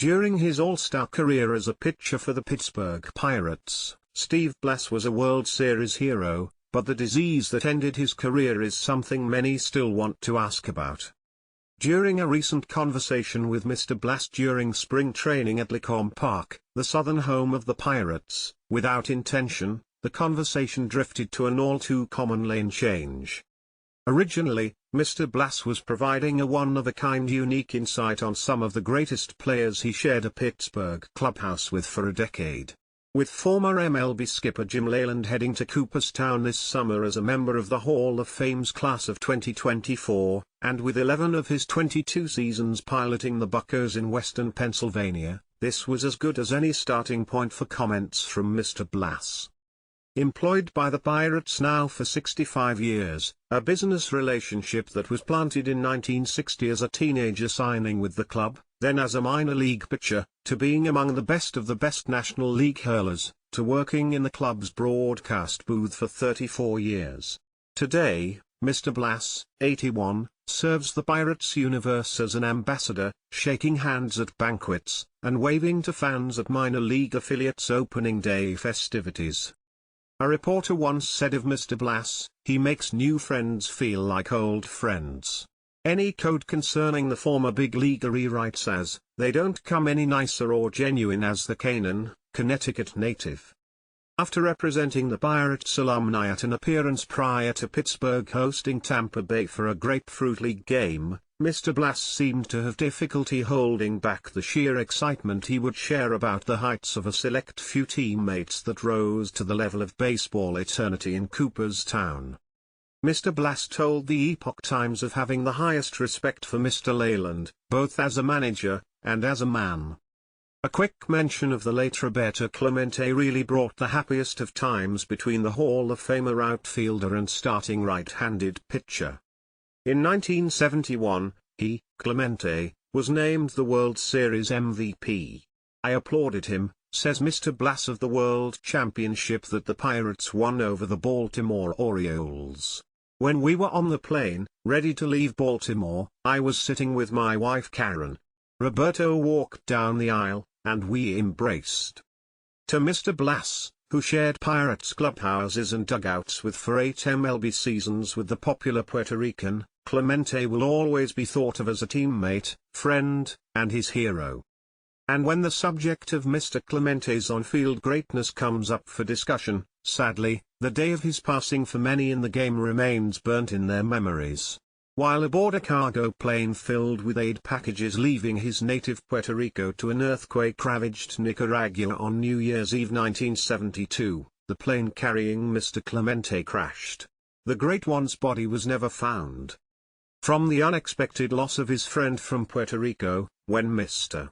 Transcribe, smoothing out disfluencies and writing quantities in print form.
During his all-star career as a pitcher for the Pittsburgh Pirates, Steve Blass was a World Series hero, but the disease that ended his career is something many still want to ask about. During a recent conversation with Mr. Blass during spring training at Lecombe Park, the southern home of the Pirates, without intention, the conversation drifted to an all-too-common lane change. Originally, Mr. Blass was providing a one-of-a-kind unique insight on some of the greatest players he shared a Pittsburgh clubhouse with for a decade. With former MLB skipper Jim Leyland heading to Cooperstown this summer as a member of the Hall of Fame's class of 2024, and with 11 of his 22 seasons piloting the Buccos in western Pennsylvania, this was as good as any starting point for comments from Mr. Blass. Employed by the Pirates now for 65 years, a business relationship that was planted in 1960 as a teenager signing with the club, then as a minor league pitcher, to being among the best National League hurlers, to working in the club's broadcast booth for 34 years. Today, Mr. Blass, 81, serves the Pirates universe as an ambassador, shaking hands at banquets, and waving to fans at minor league affiliates' opening day festivities. A reporter once said of Mr. Blass, "He makes new friends feel like old friends." Any code concerning the former big leaguer he writes as, "They don't come any nicer or genuine as the Canaan, Connecticut native." After representing the Pirates alumni at an appearance prior to Pittsburgh hosting Tampa Bay for a Grapefruit League game, Mr. Blass seemed to have difficulty holding back the sheer excitement he would share about the heights of a select few teammates that rose to the level of baseball eternity in Cooperstown. Mr. Blass told the Epoch Times of having the highest respect for Mr. Leyland, both as a manager, and as a man. A quick mention of the late Roberto Clemente really brought the happiest of times between the Hall of Famer outfielder and starting right-handed pitcher. In 1971, he, Clemente, was named the World Series MVP. "I applauded him," says Mr. Blass of the World Championship that the Pirates won over the Baltimore Orioles. "When we were on the plane, ready to leave Baltimore, I was sitting with my wife Karen. Roberto walked down the aisle, and we embraced." To Mr. Blass, who shared Pirates clubhouses and dugouts with for 8 MLB seasons with the popular Puerto Rican, Clemente will always be thought of as a teammate, friend, and his hero. And when the subject of Mr. Clemente's on-field greatness comes up for discussion, sadly, the day of his passing for many in the game remains burnt in their memories. While aboard a cargo plane filled with aid packages leaving his native Puerto Rico to an earthquake-ravaged Nicaragua on New Year's Eve 1972, the plane carrying Mr. Clemente crashed. The Great One's body was never found. From the unexpected loss of his friend from Puerto Rico, when Mr.